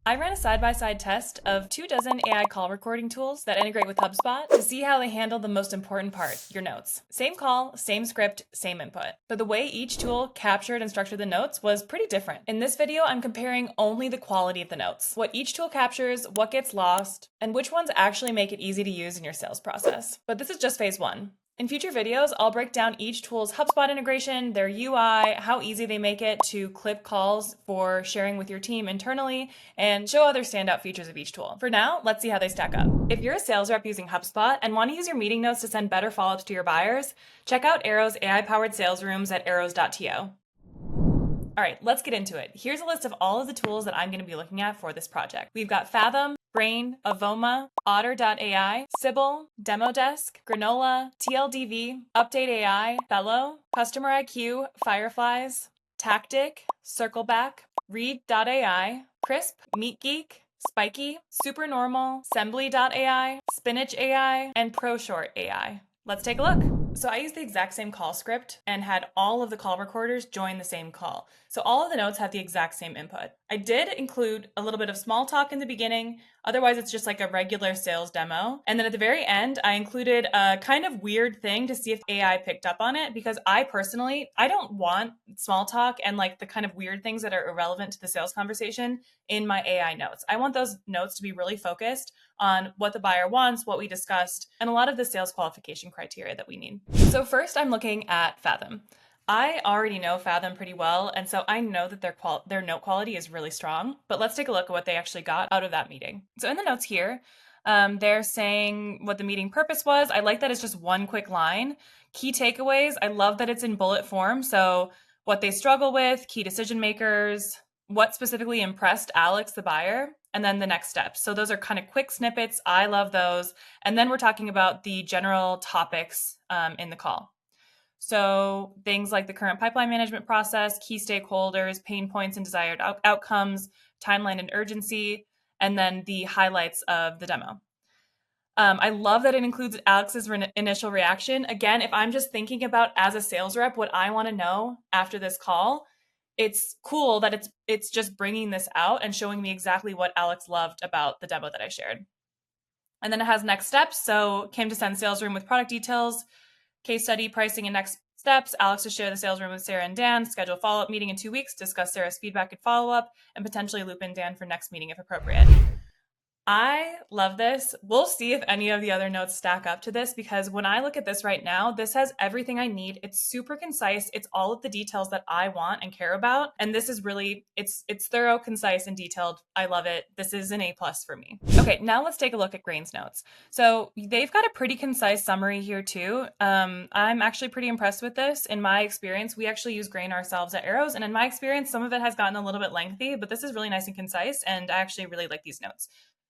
I ran a side-by-side test of 24 AI call recording tools that integrate with HubSpot to see how they handle the most important part, your notes. Same call, same script, same input. But the way each tool captured and structured the notes was pretty different. In this video, I'm comparing only the quality of the notes, what each tool captures, what gets lost, and which ones actually make it easy to use in your sales process. But this is just phase one. In future videos, I'll break down each tool's HubSpot integration, their UI, how easy they make it to clip calls for sharing with your team internally, and show other standout features of each tool. For now, let's see how they stack up. If you're a sales rep using HubSpot and want to use your meeting notes to send better follow-ups to your buyers, check out Arrow's AI-powered sales rooms at arrows.to. All right, let's get into it. Here's a list of all of the tools that I'm going to be looking at for this project. We've got Fathom, Brain, Avoma, Otter.ai, Sybill, Demodesk, Granola, TLDV, Update.ai, Fellow, CustomerIQ, Fireflies, Tactiq, Circleback, Read.ai, Krisp, MeetGeek, Spiky, Supernormal, Sembly.ai, Spinach AI, and ProShort AI. Let's take a look. So I used the exact same call script and had all of the call recorders join the same call. So all of the notes have the exact same input. I did include a little bit of small talk in the beginning. Otherwise, it's just like a regular sales demo. And then at the very end, I included a kind of weird thing to see if AI picked up on it, because I personally, I don't want small talk and like the kind of weird things that are irrelevant to the sales conversation in my AI notes. I want those notes to be really focused on what the buyer wants, what we discussed, and a lot of the sales qualification criteria that we need. So first, I'm looking at Fathom. I already know Fathom pretty well, and so I know that their note quality is really strong, but let's take a look at what they actually got out of that meeting. So in the notes here, they're saying what the meeting purpose was. I like that it's just one quick line. Key takeaways, I love that it's in bullet form. So what they struggle with, key decision makers, what specifically impressed Alex, the buyer, and then the next steps. So those are kind of quick snippets. I love those. And then we're talking about the general topics in the call. So things like the current pipeline management process, key stakeholders, pain points and desired outcomes, timeline and urgency, and then the highlights of the demo. I love that it includes Alex's initial reaction. Again, if I'm just thinking about as a sales rep, what I want to know after this call, it's cool that it's just bringing this out and showing me exactly what Alex loved about the demo that I shared. And then it has next steps. So came to send sales room with product details, case study, pricing, and next steps. Alex to share the sales room with Sarah and Dan, schedule a follow-up meeting in 2 weeks, discuss Sarah's feedback and follow-up, and potentially loop in Dan for next meeting if appropriate. I love this. We'll see if any of the other notes stack up to this, because when I look at this right now, this has everything I need. It's super concise. It's all of the details that I want and care about. And this is really, it's thorough, concise, and detailed. I love it. This is an A+ for me. Okay, now let's take a look at Grain's notes. So they've got a pretty concise summary here too. I'm actually pretty impressed with this. In my experience, we actually use Grain ourselves at Arrows. And in my experience, some of it has gotten a little bit lengthy, but this is really nice and concise. And I actually really like these notes.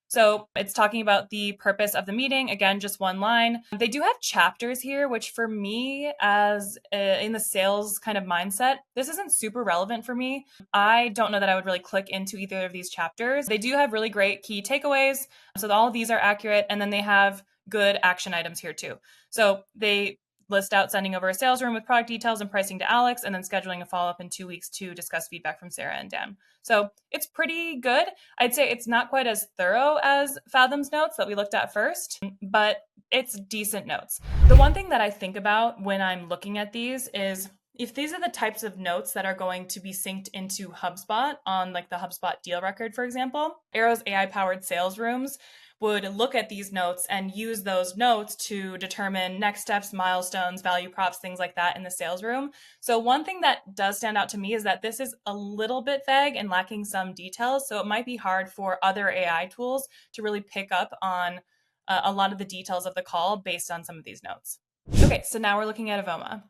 So it's talking about the purpose of the meeting. Again, just one line. They do have chapters here, which for me, as in the sales kind of mindset, this isn't super relevant for me. I don't know that I would really click into either of these chapters. They do have really great key takeaways. So all of these are accurate. And then they have good action items here too. So they list out sending over a sales room with product details and pricing to Alex, and then scheduling a follow-up in 2 weeks to discuss feedback from Sarah and Dan. So it's pretty good. I'd say it's not quite as thorough as Fathom's notes that we looked at first, but it's decent notes. The one thing that I think about when I'm looking at these is if these are the types of notes that are going to be synced into HubSpot on like the HubSpot deal record, for example, Arrow's AI-powered sales rooms would look at these notes and use those notes to determine next steps, milestones, value props, things like that in the sales room. So one thing that does stand out to me is that this is a little bit vague and lacking some details. So it might be hard for other AI tools to really pick up on a lot of the details of the call based on some of these notes. Okay, so now we're looking at Avoma.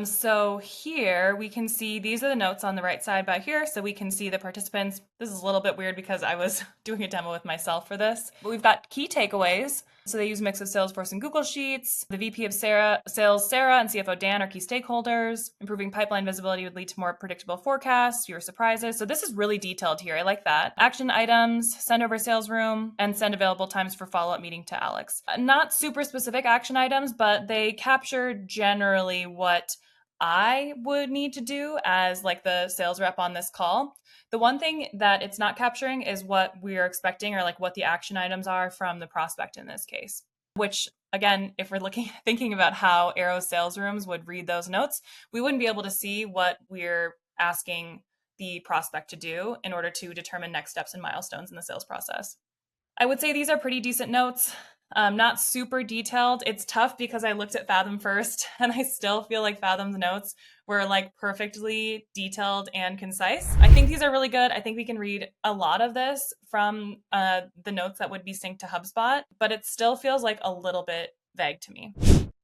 So here we can see, these are the notes on the right side by here. So we can see the participants. This is a little bit weird because I was doing a demo with myself for this, but we've got key takeaways. So they use a mix of Salesforce and Google Sheets. The VP of Sales, Sarah, and CFO, Dan, are key stakeholders. Improving pipeline visibility would lead to more predictable forecasts, fewer surprises. So this is really detailed here. I like that. Action items, send over sales room, and send available times for follow-up meeting to Alex. Not super specific action items, but they capture generally what I would need to do as like the sales rep on this call. The one thing that it's not capturing is what we're expecting, or like what the action items are from the prospect in this case, which again, if we're thinking about how Arrow sales rooms would read those notes, we wouldn't be able to see what we're asking the prospect to do in order to determine next steps and milestones in the sales process. I would say these are pretty decent notes. Not super detailed. It's tough because I looked at Fathom first, and I still feel like Fathom's notes were like perfectly detailed and concise. I think these are really good. I think we can read a lot of this from the notes that would be synced to HubSpot, but it still feels like a little bit vague to me.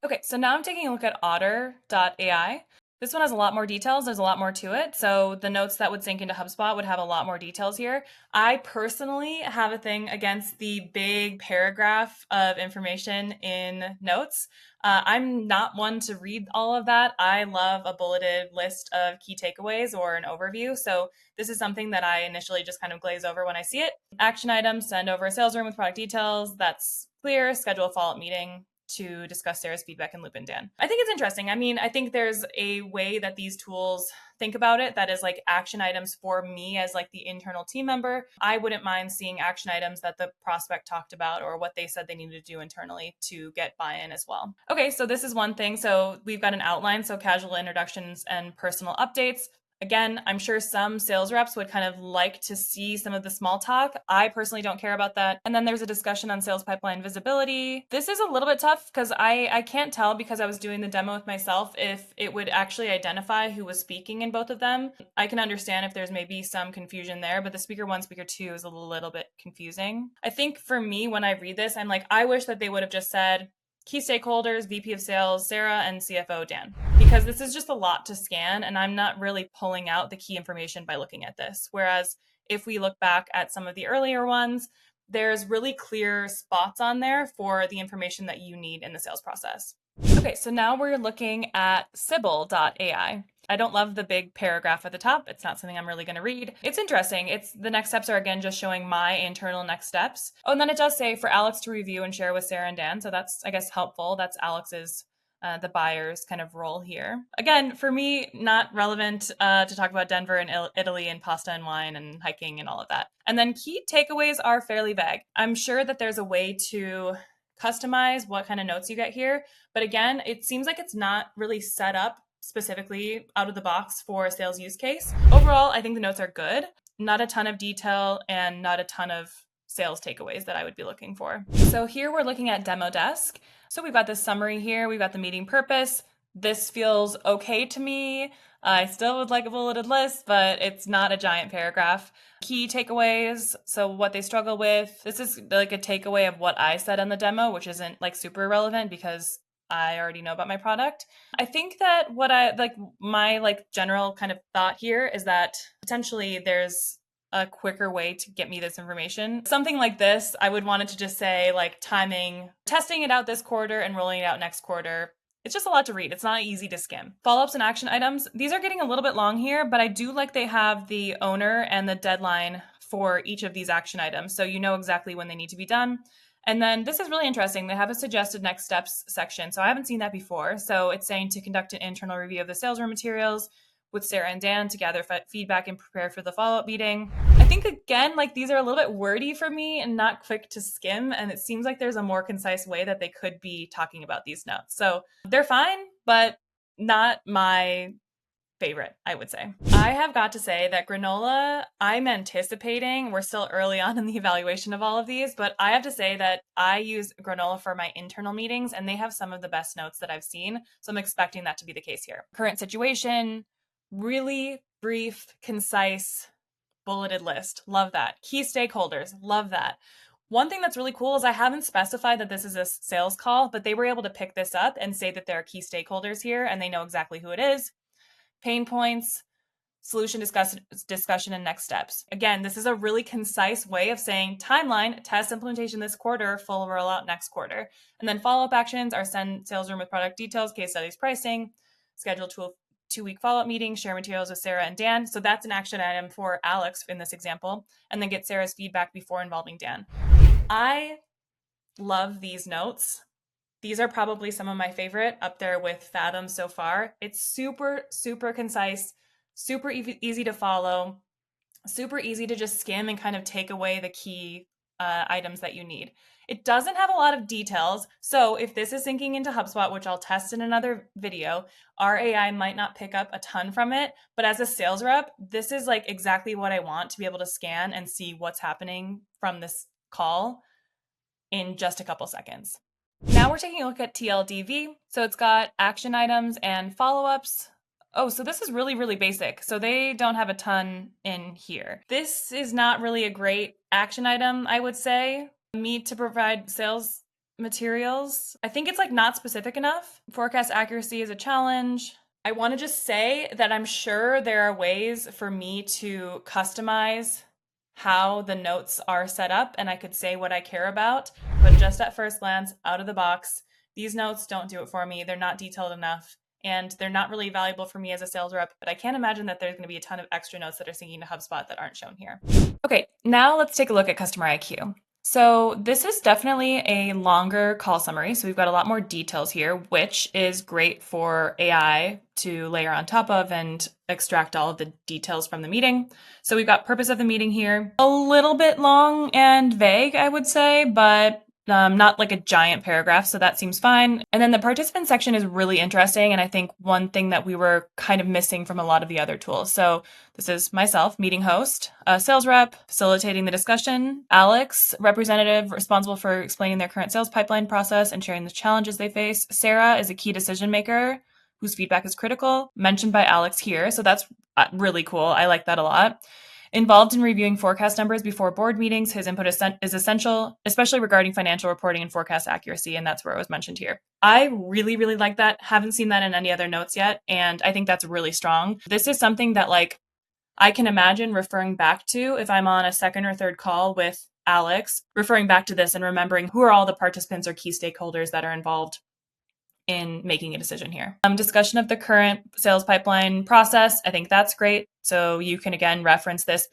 Okay, so now I'm taking a look at Otter.ai. This one has a lot more details. There's a lot more to it. So the notes that would sync into HubSpot would have a lot more details here. I personally have a thing against the big paragraph of information in notes. I'm not one to read all of that. I love a bulleted list of key takeaways or an overview. So this is something that I initially just kind of glaze over when I see it. Action items: send over a sales room with product details. That's clear. Schedule a follow-up meeting to discuss Sarah's feedback and loop in Dan. I think it's interesting. I mean, I think there's a way that these tools think about it that is like action items for me as like the internal team member. I wouldn't mind seeing action items that the prospect talked about or what they said they needed to do internally to get buy-in as well. Okay, so this is one thing. So we've got an outline, so casual introductions and personal updates. Again, I'm sure some sales reps would kind of like to see some of the small talk. I personally don't care about that. And then there's a discussion on sales pipeline visibility. This is a little bit tough because I can't tell, because I was doing the demo with myself, if it would actually identify who was speaking in both of them. I can understand if there's maybe some confusion there, but the speaker 1, speaker 2 is a little bit confusing. I think for me, when I read this, I'm like, I wish that they would have just said, key stakeholders, VP of sales, Sarah, and CFO, Dan, because this is just a lot to scan and I'm not really pulling out the key information by looking at this. Whereas if we look back at some of the earlier ones, there's really clear spots on there for the information that you need in the sales process. Okay, so now we're looking at Sybill AI. I don't love the big paragraph at the top. It's not something I'm really going to read. It's interesting. The next steps are again just showing my internal next steps. Oh, and then it does say for Alex to review and share with Sarah and Dan. So that's, I guess, helpful. That's Alex's the buyer's kind of role here. Again, for me, not relevant to talk about Denver and Italy and pasta and wine and hiking and all of that. And then key takeaways are fairly vague. I'm sure that there's a way to customize what kind of notes you get here. But again, it seems like it's not really set up specifically out of the box for a sales use case. Overall, I think the notes are good. Not a ton of detail and not a ton of sales takeaways that I would be looking for. So here we're looking at Demodesk. So we've got this summary here. We've got the meeting purpose. This feels okay to me. I still would like a bulleted list, but it's not a giant paragraph. Key takeaways, so what they struggle with. This is like a takeaway of what I said in the demo, which isn't like super relevant because I already know about my product. I think that what I like, my like general kind of thought here is that potentially there's a quicker way to get me this information. Something like this, I would want it to just say like timing, testing it out this quarter and rolling it out next quarter. It's just a lot to read. It's not easy to skim. Follow-ups and action items. These are getting a little bit long here, but I do like they have the owner and the deadline for each of these action items. So you know exactly when they need to be done. And then this is really interesting. They have a suggested next steps section. So I haven't seen that before. So it's saying to conduct an internal review of the sales room materials with Sarah and Dan to gather feedback and prepare for the follow-up meeting. I think, again, like these are a little bit wordy for me and not quick to skim. And it seems like there's a more concise way that they could be talking about these notes. So they're fine, but not my favorite, I would say. I have got to say that Granola, I'm anticipating, we're still early on in the evaluation of all of these, but I have to say that I use Granola for my internal meetings and they have some of the best notes that I've seen. So I'm expecting that to be the case here. Current situation, really brief, concise, bulleted list. Love that. Key stakeholders. Love that. One thing that's really cool is I haven't specified that this is a sales call, but they were able to pick this up and say that there are key stakeholders here and they know exactly who it is. Pain points, solution discussion, and next steps. Again, this is a really concise way of saying timeline, test implementation this quarter, full rollout next quarter. And then follow-up actions are send sales room with product details, case studies, pricing, schedule two-week follow-up meeting, share materials with Sarah and Dan. So that's an action item for Alex in this example, and then get Sarah's feedback before involving Dan. I love these notes. These are probably some of my favorite, up there with Fathom so far. It's super, super concise, super easy to follow, super easy to just skim and kind of take away the key items that you need. It doesn't have a lot of details, so if this is syncing into HubSpot, which I'll test in another video, our AI might not pick up a ton from it, but as a sales rep, this is like exactly what I want to be able to scan and see what's happening from this call in just a couple seconds. Now we're taking a look at TLDV. So it's got action items and follow-ups. Oh, so this is really, really basic. So they don't have a ton in here. This is not really a great action item, I would say. Meet to provide sales materials. I think it's like not specific enough. Forecast accuracy is a challenge. I want to just say that I'm sure there are ways for me to customize how the notes are set up, and I could say what I care about, but just at first glance, out of the box, these notes don't do it for me. They're not detailed enough, and they're not really valuable for me as a sales rep, but I can't imagine that there's going to be a ton of extra notes that are syncing to HubSpot that aren't shown here. Okay, now let's take a look at CustomerIQ. So this is definitely a longer call summary. So we've got a lot more details here, which is great for AI to layer on top of and extract all of the details from the meeting. So we've got purpose of the meeting here. A little bit long and vague, I would say, but not like a giant paragraph, so that seems fine. And then the participant section is really interesting, and I think one thing that we were kind of missing from a lot of the other tools. So this is myself, meeting host, a sales rep, facilitating the discussion, Alex, representative responsible for explaining their current sales pipeline process and sharing the challenges they face. Sarah is a key decision maker whose feedback is critical, mentioned by Alex here. So that's really cool. I like that a lot. Involved in reviewing forecast numbers before board meetings, his input is essential, especially regarding financial reporting and forecast accuracy, and that's where it was mentioned here. I really, really like that. Haven't seen that in any other notes yet, and I think that's really strong. This is something that like I can imagine referring back to if I'm on a second or third call with Alex, referring back to this and remembering who are all the participants or key stakeholders that are involved in making a decision here. Discussion of the current sales pipeline process. I think that's great. So you can again reference this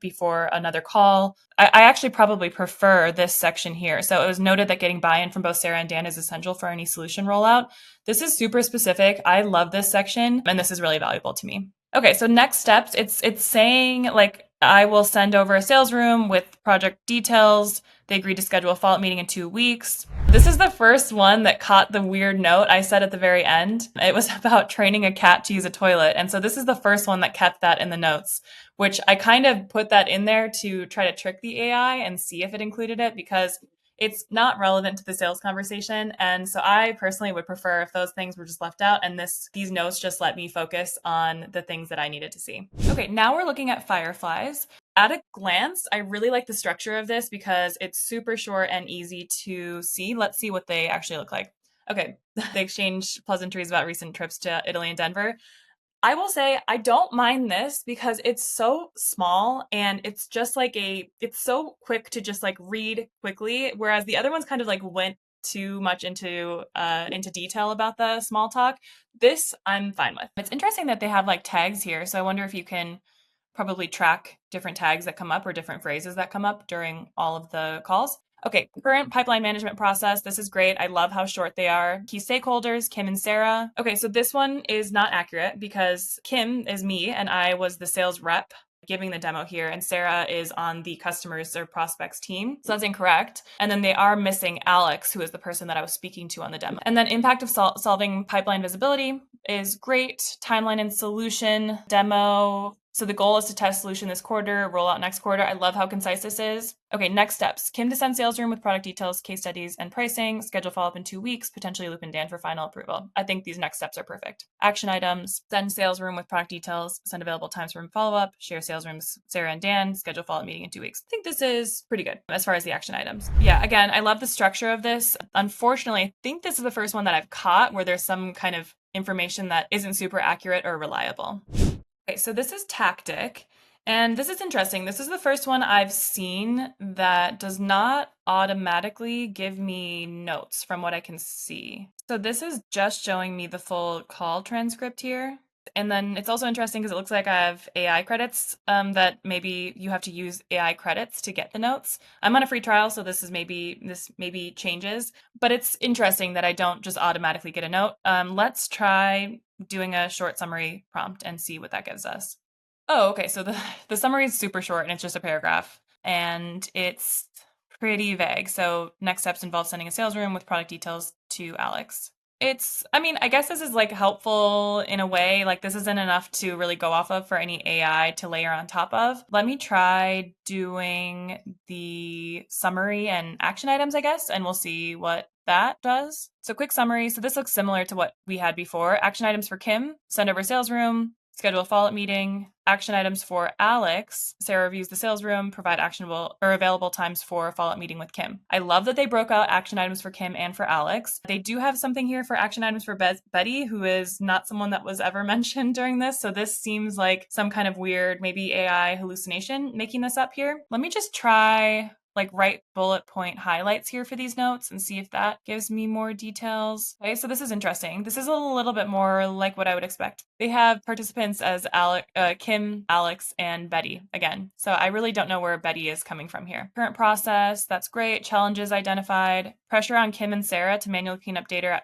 before another call. I actually probably prefer this section here. So it was noted that getting buy-in from both Sarah and Dan is essential for any solution rollout. This is super specific. I love this section, and this is really valuable to me. Okay, so next steps. It's saying like I will send over a sales room with project details. They agreed to schedule a follow-up meeting in 2 weeks. This is the first one that caught the weird note I said at the very end. It was about training a cat to use a toilet. And so this is the first one that kept that in the notes, which I kind of put that in there to try to trick the AI and see if it included it because it's not relevant to the sales conversation. And so I personally would prefer if those things were just left out and these notes just let me focus on the things that I needed to see. Okay, now we're looking at Fireflies. At a glance, I really like the structure of this because it's super short and easy to see. Let's see what they actually look like. Okay, they exchange pleasantries about recent trips to Italy and Denver. I will say I don't mind this because it's so small and it's just like it's so quick to just like read quickly, whereas the other ones kind of like went too much into detail about the small talk. This I'm fine with. It's interesting that they have like tags here, so I wonder if you can probably track different tags that come up or different phrases that come up during all of the calls. Okay, current pipeline management process. This is great. I love how short they are. Key stakeholders, Kim and Sarah. Okay, so this one is not accurate because Kim is me and I was the sales rep giving the demo here, and Sarah is on the customers or prospects team. So that's incorrect. And then they are missing Alex, who is the person that I was speaking to on the demo. And then impact of solving pipeline visibility is great. Timeline and solution demo. So the goal is to test solution this quarter, roll out next quarter. I love how concise this is. Okay, next steps. Kim to send sales room with product details, case studies, and pricing. Schedule follow-up in 2 weeks, potentially loop in Dan for final approval. I think these next steps are perfect. Action items. Send sales room with product details, send available times for follow-up, share sales rooms, Sarah and Dan, schedule follow-up meeting in 2 weeks. I think this is pretty good as far as the action items. Yeah, again, I love the structure of this. Unfortunately, I think this is the first one that I've caught where there's some kind of information that isn't super accurate or reliable. Okay, so this is Tactiq, and this is interesting. This is the first one I've seen that does not automatically give me notes from what I can see. So this is just showing me the full call transcript here. And then it's also interesting because it looks like I have AI credits that maybe you have to use AI credits to get the notes. I'm on a free trial, so this maybe changes, but it's interesting that I don't just automatically get a note. Let's try doing a short summary prompt and see what that gives us. Oh, okay. So the summary is super short and it's just a paragraph and it's pretty vague. So next steps involve sending a sales room with product details to Alex. I mean, I guess this is like helpful in a way. Like this isn't enough to really go off of for any AI to layer on top of. Let me try doing the summary and action items, I guess, and we'll see what that does. So quick summary. So this looks similar to what we had before. Action items for Kim, send over sales room, schedule a follow-up meeting. Action items for Alex, Sarah reviews the sales room, provide actionable or available times for a follow-up meeting with Kim. I love that they broke out action items for Kim and for Alex. They do have something here for action items for Betty, who is not someone that was ever mentioned during this. So this seems like some kind of weird, maybe AI hallucination making this up here. Let me just try like write bullet point highlights here for these notes and see if that gives me more details. Okay, so this is interesting. This is a little bit more like what I would expect. They have participants as Kim, Alex, and Betty again. So I really don't know where Betty is coming from here. Current process, that's great. Challenges identified. Pressure on Kim and Sarah to manually clean up data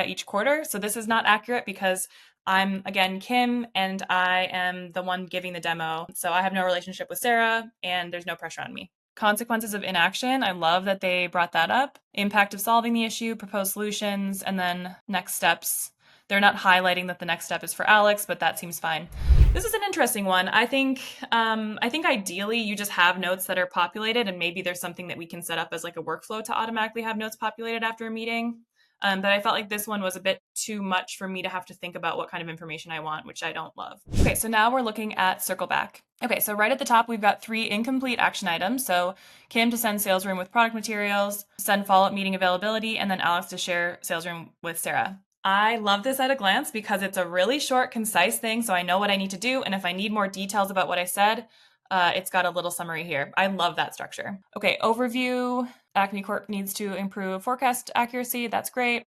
each quarter. So this is not accurate because I'm again Kim and I am the one giving the demo. So I have no relationship with Sarah and there's no pressure on me. Consequences of inaction. I love that they brought that up. Impact of solving the issue, proposed solutions, and then next steps. They're not highlighting that the next step is for Alex, but that seems fine. This is an interesting one. I think ideally you just have notes that are populated, and maybe there's something that we can set up as like a workflow to automatically have notes populated after a meeting. But I felt like this one was a bit too much for me to have to think about what kind of information I want, which I don't love. Okay, so now we're looking at Circleback. Okay, so right at the top, we've got 3 incomplete action items. So Kim to send sales room with product materials, send follow-up meeting availability, and then Alex to share sales room with Sarah. I love this at a glance because it's a really short, concise thing, so I know what I need to do. And if I need more details about what I said, it's got a little summary here. I love that structure. Okay, overview. Acme Corp needs to improve forecast accuracy. That's great.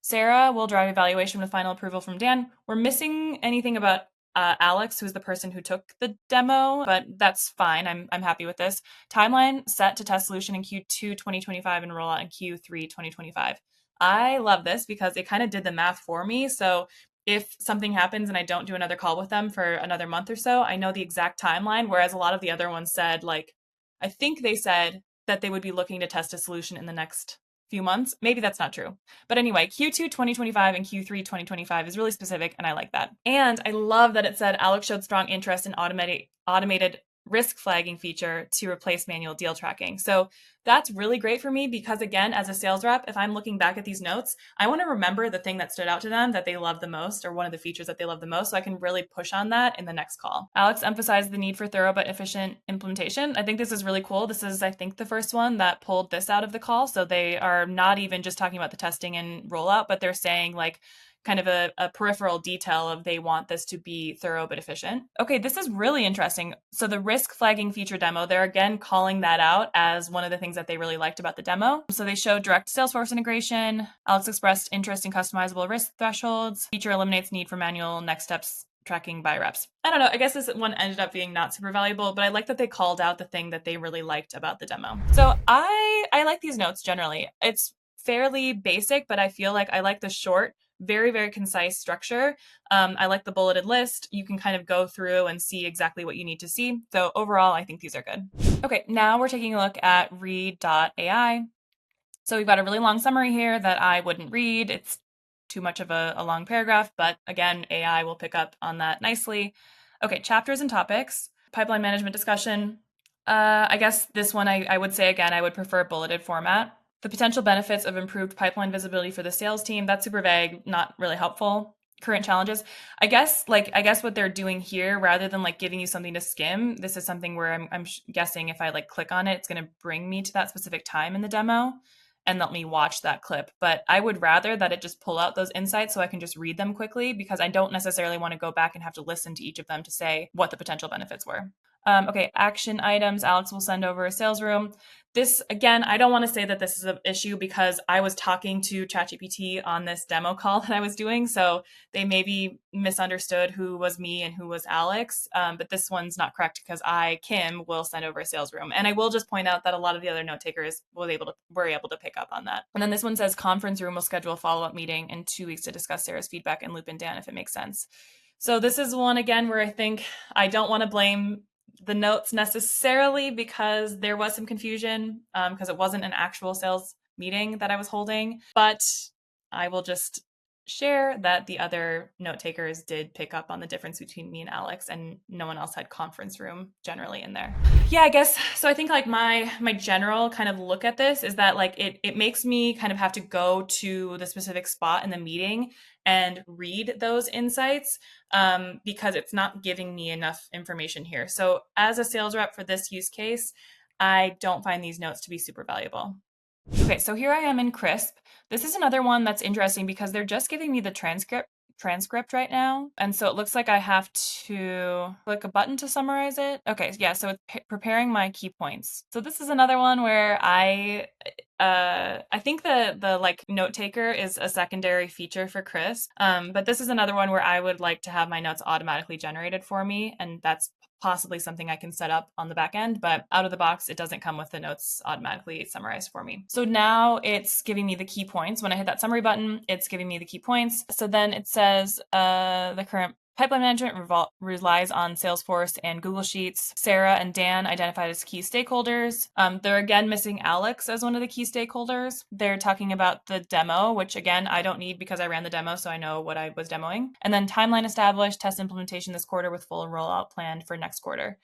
Sarah will drive evaluation with final approval from Dan. We're missing anything about Alex, who's the person who took the demo, but that's fine. I'm happy with this. Timeline set to test solution in Q2 2025 and roll out in Q3 2025. I love this because it kind of did the math for me. So if something happens and I don't do another call with them for another month or so, I know the exact timeline. Whereas a lot of the other ones said, like, I think they said that they would be looking to test a solution in the next few months. Maybe that's not true. But anyway, Q2 2025 and Q3 2025 is really specific, and I like that. And I love that it said Alex showed strong interest in automated risk flagging feature to replace manual deal tracking. So that's really great for me because, again, as a sales rep, if I'm looking back at these notes, I want to remember the thing that stood out to them that they love the most, or one of the features that they love the most, so I can really push on that in the next call. Alex emphasized the need for thorough but efficient implementation. I think this is really cool. This is, I think, the first one that pulled this out of the call. So they are not even just talking about the testing and rollout, but they're saying like, kind of a peripheral detail of they want this to be thorough but efficient. Okay, this is really interesting. So the risk flagging feature demo, they're again calling that out as one of the things that they really liked about the demo. So they showed direct Salesforce integration. Alex expressed interest in customizable risk thresholds. Feature eliminates need for manual next steps tracking by reps. I don't know. I guess this one ended up being not super valuable, but I like that they called out the thing that they really liked about the demo. So I like these notes generally. It's fairly basic, but I feel like I like the short, very, very concise structure. I like the bulleted list. You can kind of go through and see exactly what you need to see. So overall, I think these are good. Okay, now we're taking a look at Read.ai. So we've got a really long summary here that I wouldn't read. It's too much of a long paragraph, but again, AI will pick up on that nicely. Okay, chapters and topics, pipeline management discussion. I guess this one I would say again, I would prefer bulleted format. The potential benefits of improved pipeline visibility for the sales team, that's super vague, not really helpful. Current challenges. I guess what they're doing here, rather than like giving you something to skim, this is something where I'm guessing if I like click on it, it's going to bring me to that specific time in the demo and let me watch that clip. But I would rather that it just pull out those insights so I can just read them quickly, because I don't necessarily want to go back and have to listen to each of them to say what the potential benefits were. Okay, action items. Alex will send over a sales room. This, again, I don't want to say that this is an issue because I was talking to ChatGPT on this demo call that I was doing. So they maybe misunderstood who was me and who was Alex. But this one's not correct because Kim, will send over a sales room. And I will just point out that a lot of the other note takers were able to pick up on that. And then this one says conference room will schedule a follow-up meeting in 2 weeks to discuss Sarah's feedback and loop in Dan if it makes sense. So this is one again where I think I don't want to blame the notes necessarily because there was some confusion because it wasn't an actual sales meeting that I was holding, but I will just share that the other note takers did pick up on the difference between me and Alex, and no one else had conference room generally in there. Yeah, I guess so. I think like my general kind of look at this is that like it makes me kind of have to go to the specific spot in the meeting and read those insights because it's not giving me enough information here. So as a sales rep for this use case, I don't find these notes to be super valuable. Okay, so here I am in Krisp. This is another one that's interesting because they're just giving me the transcript right now. And so it looks like I have to click a button to summarize it. Okay, yeah, so it's preparing my key points. So this is another one where I think the like note taker is a secondary feature for Krisp. But this is another one where I would like to have my notes automatically generated for me, and that's possibly something I can set up on the back end, but out of the box, it doesn't come with the notes automatically summarized for me. So now it's giving me the key points. When I hit that summary button, it's giving me the key points. So then it says the current pipeline management relies on Salesforce and Google Sheets. Sarah and Dan identified as key stakeholders. They're again missing Alex as one of the key stakeholders. They're talking about the demo, which again, I don't need because I ran the demo, so I know what I was demoing. And then timeline established, test implementation this quarter with full rollout planned for next quarter.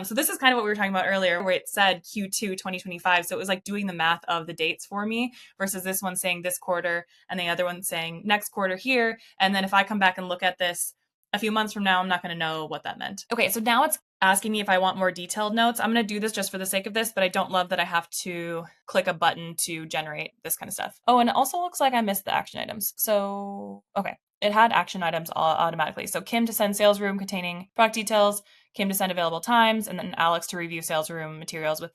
So this is kind of what we were talking about earlier, where it said Q2 2025. So it was like doing the math of the dates for me versus this one saying this quarter and the other one saying next quarter here. And then if I come back and look at this a few months from now, I'm not going to know what that meant. Okay, so now it's asking me if I want more detailed notes. I'm going to do this just for the sake of this, but I don't love that I have to click a button to generate this kind of stuff. Oh, and it also looks like I missed the action items. So, okay. It had action items all automatically. So Kim to send sales room containing product details, Kim to send available times, and then Alex to review sales room materials with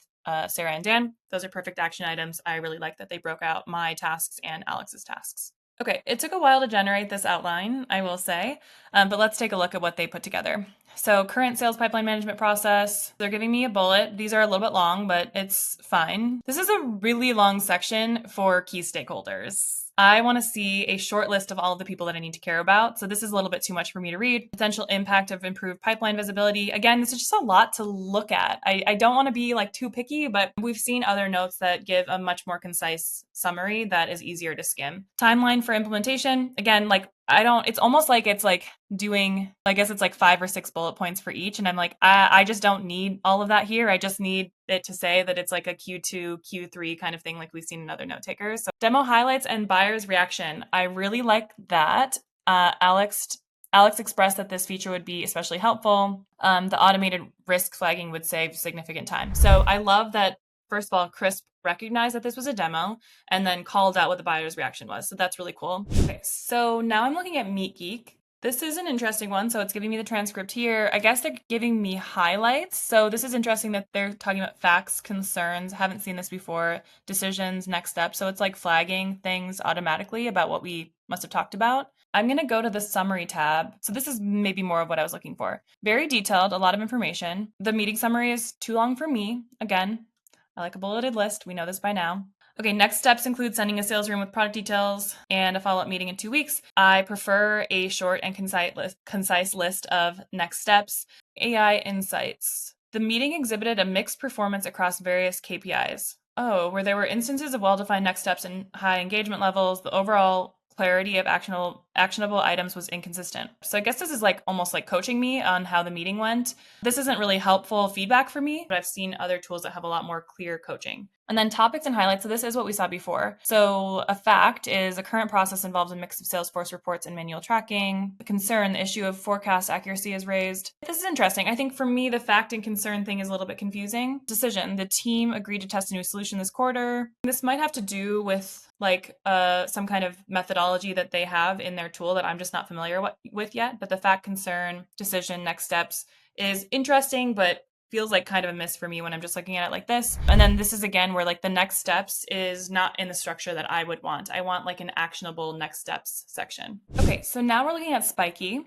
Sarah and Dan. Those are perfect action items. I really like that they broke out my tasks and Alex's tasks. Okay, it took a while to generate this outline, I will say, but let's take a look at what they put together. So current sales pipeline management process, they're giving me a bullet. These are a little bit long, but it's fine. This is a really long section for key stakeholders. I want to see a short list of all of the people that I need to care about. So this is a little bit too much for me to read. Potential impact of improved pipeline visibility. Again, this is just a lot to look at. I don't want to be like too picky, but we've seen other notes that give a much more concise summary that is easier to skim. Timeline for implementation. Again, like it's almost like it's like doing, I guess it's like 5 or 6 bullet points for each. And I'm like, I just don't need all of that here. I just need it to say that it's like a Q2, Q3 kind of thing, like we've seen in other note takers. So demo highlights and buyer's reaction. I really like that. Alex expressed that this feature would be especially helpful. The automated risk flagging would save significant time. So I love that. First of all, Krisp recognized that this was a demo and then called out what the buyer's reaction was. So that's really cool. Okay, so now I'm looking at MeetGeek. This is an interesting one. So it's giving me the transcript here. I guess they're giving me highlights. So this is interesting that they're talking about facts, concerns. I haven't seen this before. Decisions, next steps. So it's like flagging things automatically about what we must have talked about. I'm going to go to the summary tab. So this is maybe more of what I was looking for. Very detailed, a lot of information. The meeting summary is too long for me. Again, I like a bulleted list. We know this by now. Okay, next steps include sending a sales room with product details and a follow-up meeting in 2 weeks. I prefer a short and concise list of next steps. AI insights. The meeting exhibited a mixed performance across various KPIs. Oh, where there were instances of well-defined next steps and high engagement levels, the overall clarity of actionable items was inconsistent. So I guess this is like almost like coaching me on how the meeting went. This isn't really helpful feedback for me, but I've seen other tools that have a lot more clear coaching. And then topics and highlights. So this is what we saw before. So a fact is a current process involves a mix of Salesforce reports and manual tracking. The concern, the issue of forecast accuracy is raised. This is interesting. I think for me, the fact and concern thing is a little bit confusing. Decision, the team agreed to test a new solution this quarter. This might have to do with like some kind of methodology that they have in their tool that I'm just not familiar with yet. But the fact, concern, decision, next steps is interesting, but feels like kind of a miss for me when I'm just looking at it like this. And then this is again where like the next steps is not in the structure that I would want. I want like an actionable next steps section. Okay, so now we're looking at Spiky.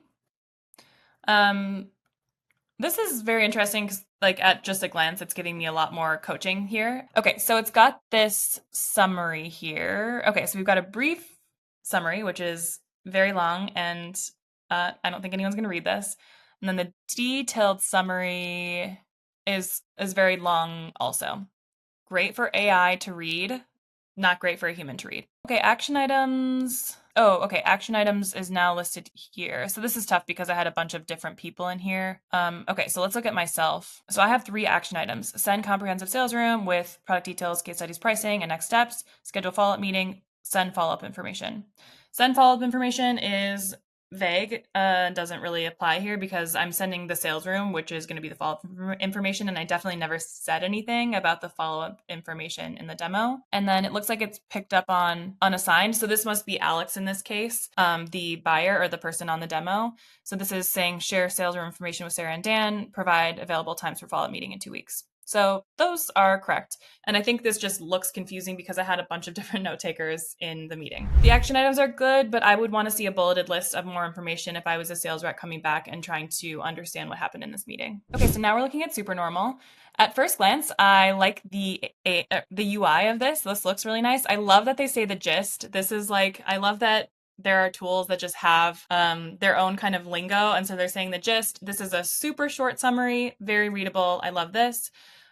This is very interesting because like at just a glance, it's giving me a lot more coaching here. Okay, so it's got this summary here. Okay, so we've got a brief summary, which is very long, and I don't think anyone's going to read this. And then the detailed summary is very long also. Great for AI to read, not great for a human to read. Okay, action items. Oh, okay, action items is now listed here. So this is tough because I had a bunch of different people in here. Okay, so let's look at myself. So I have 3 action items. Send comprehensive sales room with product details, case studies, pricing, and next steps. Schedule follow-up meeting, send follow-up information. Send follow-up information is vague, doesn't really apply here because I'm sending the sales room, which is going to be the follow-up information, and I definitely never said anything about the follow-up information in the demo. And then it looks like it's picked up on unassigned, so this must be Alex in this case, the buyer or the person on the demo. So this is saying share sales room information with Sarah and Dan, provide available times for follow-up meeting in 2 weeks. So those are correct. And I think this just looks confusing because I had a bunch of different note takers in the meeting. The action items are good, but I would want to see a bulleted list of more information if I was a sales rep coming back and trying to understand what happened in this meeting. Okay, so now we're looking at Supernormal. At first glance, I like the UI of this. This looks really nice. I love that they say the gist. This is like, I love that there are tools that just have their own kind of lingo. And so they're saying the gist. This is a super short summary, very readable. I love this.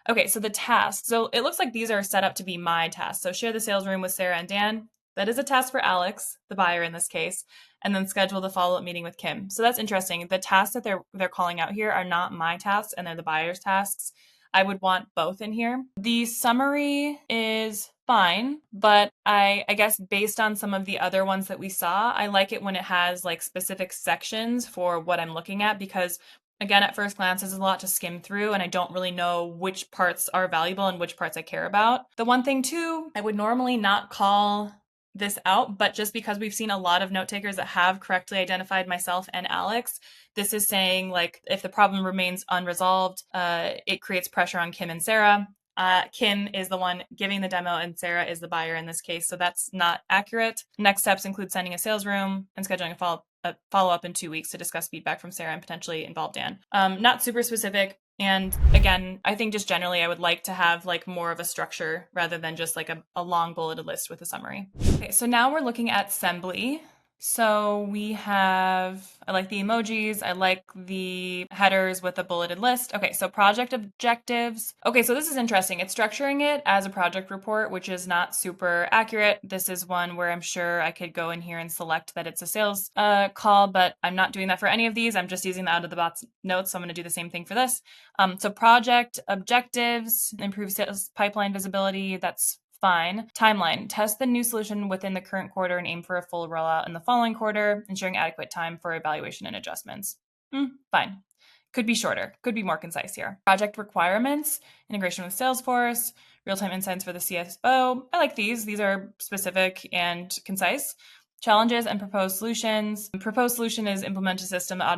Okay, so the tasks. So it looks like these are set up to be my tasks. So share the sales room with Sarah and Dan. That is a task for Alex, the buyer in this case, and then schedule the follow-up meeting with Kim. So that's interesting. The tasks that they're calling out here are not my tasks and they're the buyer's tasks. I would want both in here. The summary is fine, but I guess based on some of the other ones that we saw, I like it when it has like specific sections for what I'm looking at because again, at first glance, there's a lot to skim through, and I don't really know which parts are valuable and which parts I care about. The one thing, too, I would normally not call this out, but just because we've seen a lot of note takers that have correctly identified myself and Alex, this is saying, like, if the problem remains unresolved, it creates pressure on Kim and Sarah. Kim is the one giving the demo and Sarah is the buyer in this case, so that's not accurate. Next steps include sending a sales room and scheduling a follow-up in 2 weeks to discuss feedback from Sarah and potentially involve Dan. Not super specific. And again, I think just generally I would like to have like more of a structure rather than just like a long bulleted list with a summary. Okay, so now we're looking at Sembly. So we have, I like the emojis. I like the headers with a bulleted list. Okay, so project objectives. Okay, so this is interesting. It's structuring it as a project report, which is not super accurate. This is one where I'm sure I could go in here and select that it's a sales call, but I'm not doing that for any of these. I'm just using the out of the box notes. So I'm going to do the same thing for this. So project objectives, improve sales pipeline visibility. That's fine. Timeline. Test the new solution within the current quarter and aim for a full rollout in the following quarter, ensuring adequate time for evaluation and adjustments. Fine. Could be shorter. Could be more concise here. Project requirements. Integration with Salesforce. Real-time insights for the CFO. I like these. These are specific and concise. Challenges and proposed solutions. Proposed solution is implement a system that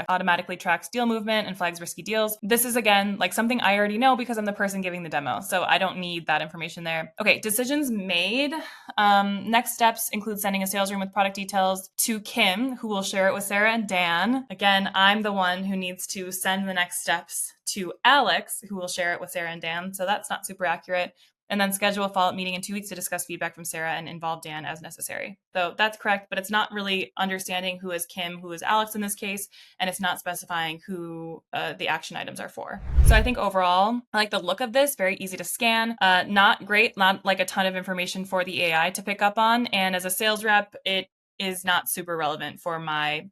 automatically tracks deal movement and flags risky deals. This is, again, like something I already know because I'm the person giving the demo, so I don't need that information there. Okay, decisions made. Next steps include sending a sales room with product details to Kim, who will share it with Sarah and Dan. Again, I'm the one who needs to send the next steps to Alex, who will share it with Sarah and Dan, so that's not super accurate. And then schedule a follow-up meeting in 2 weeks to discuss feedback from Sarah and involve Dan as necessary. So that's correct, but it's not really understanding who is Kim, who is Alex in this case, and it's not specifying who the action items are for. So I think overall, I like the look of this, very easy to scan, not great, not like a ton of information for the AI to pick up on, and as a sales rep, it is not super relevant for my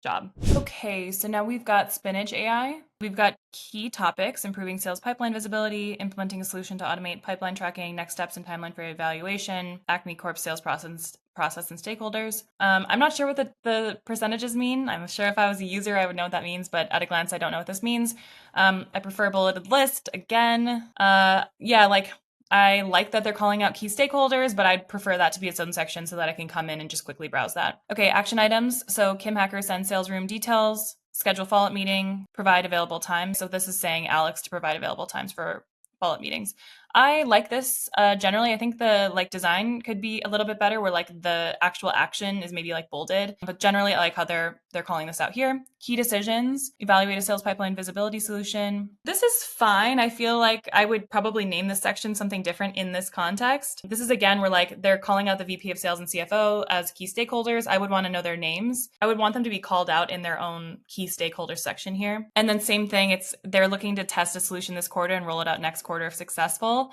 job. Okay, so now we've got Spinach AI. We've got key topics: improving sales pipeline visibility, implementing a solution to automate pipeline tracking, next steps and timeline for evaluation, Acme Corp sales process and stakeholders. I'm not sure what the percentages mean. I'm sure if I was a user, I would know what that means, but at a glance, I don't know what this means. I prefer bulleted list. Again, I like that they're calling out key stakeholders, but I'd prefer that to be its own section so that I can come in and just quickly browse that. Okay, action items. So Kim Hacker sends sales room details. schedule follow-up meeting, provide available times. So this is saying Alex to provide available times for follow-up meetings. I like this. Generally, I think the design could be a little bit better where the actual action is maybe bolded, but generally I like how they're calling this out here. Key decisions, evaluate a sales pipeline visibility solution. This is fine. I feel like I would probably name this section something different in this context. This is again where they're calling out the VP of sales and CFO as key stakeholders. I would want to know their names. I would want them to be called out in their own key stakeholder section here. And then same thing, they're looking to test a solution this quarter and roll it out next quarter if successful.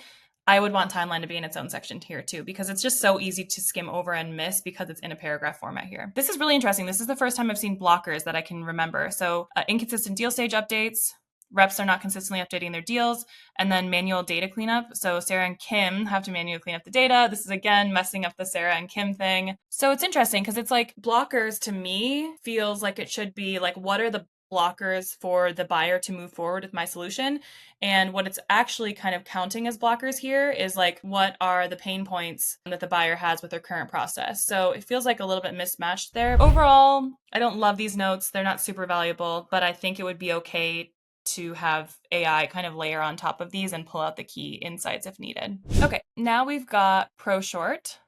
I would want timeline to be in its own section here too, because it's just so easy to skim over and miss because it's in a paragraph format here. This is really interesting. This is the first time I've seen blockers that I can remember. So inconsistent deal stage updates, reps are not consistently updating their deals, and then manual data cleanup. So Sarah and Kim have to manually clean up the data. This is again messing up the Sarah and Kim thing. So it's interesting because it's blockers to me feels like it should be what are the blockers for the buyer to move forward with my solution. And what it's actually kind of counting as blockers here is what are the pain points that the buyer has with their current process. So it feels a little bit mismatched there. Overall, I don't love these notes. They're not super valuable, but I think it would be okay to have AI kind of layer on top of these and pull out the key insights if needed. Okay, now we've got ProShort.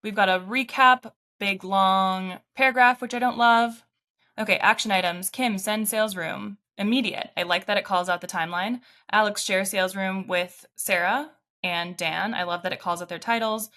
We've got a recap, big long paragraph, which I don't love. Okay, action items. Kim, send sales room. Immediate. I like that it calls out the timeline. Alex, share sales room with Sarah and Dan. I love that it calls out their titles.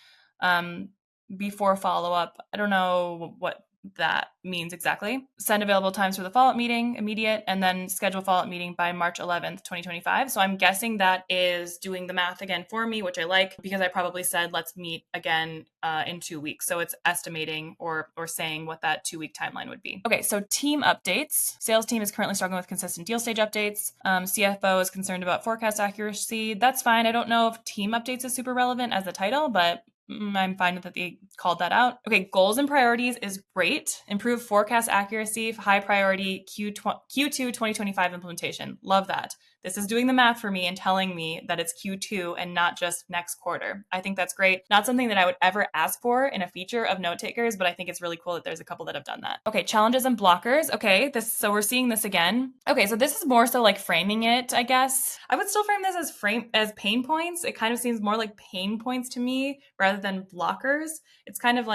Before follow-up, I don't know what that means exactly. Send available times for the follow-up meeting, immediate, and then schedule follow-up meeting by March 11th, 2025. So I'm guessing that is doing the math again for me, which I like because I probably said, let's meet again in 2 weeks. So it's estimating or saying what that 2-week timeline would be. Okay, so team updates. Sales team is currently struggling with consistent deal stage updates. CFO is concerned about forecast accuracy. That's fine. I don't know if team updates is super relevant as the title, but I'm fine with that they called that out. Okay, goals and priorities is great. Improve forecast accuracy, high priority Q2 2025 implementation. Love that. This is doing the math for me and telling me that it's Q2 and not just next quarter. I think that's great. Not something that I would ever ask for in a feature of note takers, but I think it's really cool that there's a couple that have done that. Okay, challenges and blockers. Okay, so we're seeing this again. Okay, so this is more so framing it, I guess. I would still frame this as pain points. It kind of seems more like pain points to me rather than blockers. It's kind of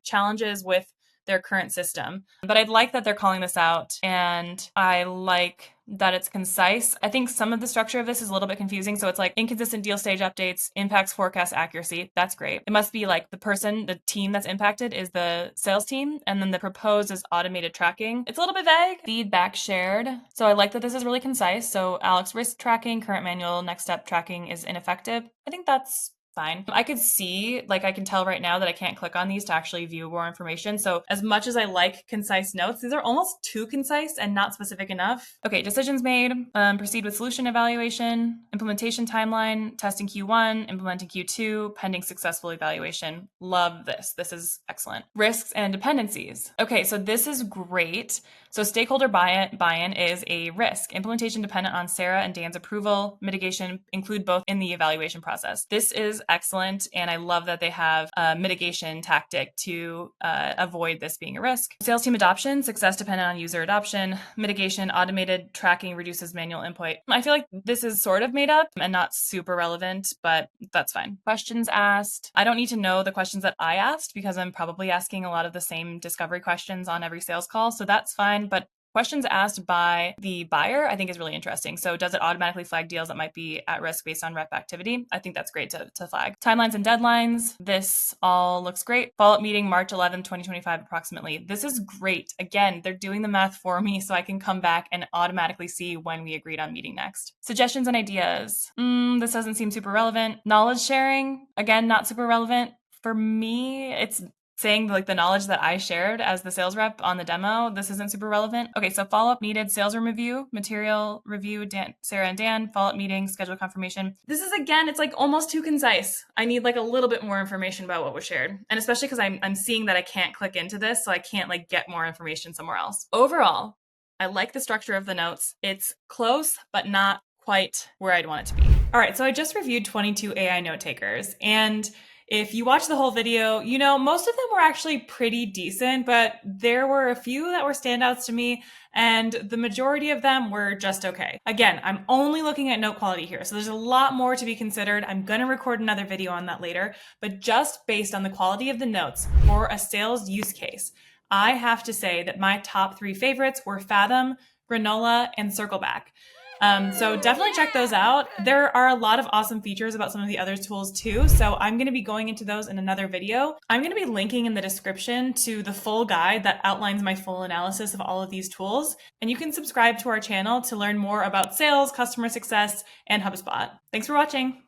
challenges with their current system. But I'd like that they're calling this out, and I like that it's concise. I think some of the structure of this is a little bit confusing. So it's inconsistent deal stage updates, impacts forecast accuracy. That's great. It must be the team that's impacted is the sales team, and then the proposed is automated tracking. It's a little bit vague. Feedback shared. So I like that this is really concise. So Alex, risk tracking, current manual, next step tracking is ineffective. I think that's fine. I could see, I can tell right now that I can't click on these to actually view more information. So as much as I like concise notes, these are almost too concise and not specific enough. Okay, decisions made, proceed with solution evaluation, implementation timeline, testing Q1, implementing Q2, pending successful evaluation. Love this. This is excellent. Risks and dependencies. Okay, so this is great. So stakeholder buy-in is a risk. Implementation dependent on Sarah and Dan's approval. Mitigation include both in the evaluation process. This is excellent, and I love that they have a mitigation tactic to avoid this being a risk. Sales team adoption, success dependent on user adoption. Mitigation, automated tracking reduces manual input. I feel like this is sort of made up and not super relevant, but that's fine. Questions asked. I don't need to know the questions that I asked because I'm probably asking a lot of the same discovery questions on every sales call, so that's fine. But questions asked by the buyer, I think is really interesting. So does it automatically flag deals that might be at risk based on rep activity? I think that's great to flag. Timelines and deadlines. This all looks great. Follow-up meeting, March 11th, 2025, approximately. This is great. Again, they're doing the math for me so I can come back and automatically see when we agreed on meeting next. Suggestions and ideas. This doesn't seem super relevant. Knowledge sharing, again, not super relevant. For me, it's saying the knowledge that I shared as the sales rep on the demo. This isn't super relevant. Okay, so follow-up needed, sales room review, material review, Sarah and Dan, follow-up meeting, schedule confirmation. This is, again, it's almost too concise. I need a little bit more information about what was shared. And especially because I'm seeing that I can't click into this, so I can't get more information somewhere else. Overall, I like the structure of the notes. It's close, but not quite where I'd want it to be. All right, so I just reviewed 22 AI note takers, and If you watch the whole video, you know, most of them were actually pretty decent, but there were a few that were standouts to me, and the majority of them were just okay. Again, I'm only looking at note quality here, so there's a lot more to be considered. I'm gonna record another video on that later, but just based on the quality of the notes for a sales use case, I have to say that my top 3 favorites were Fathom, Granola, and Circleback. So definitely check those out. There are a lot of awesome features about some of the other tools too, so I'm going to be going into those in another video. I'm going to be linking in the description to the full guide that outlines my full analysis of all of these tools, and you can subscribe to our channel to learn more about sales, customer success, and HubSpot. Thanks for watching.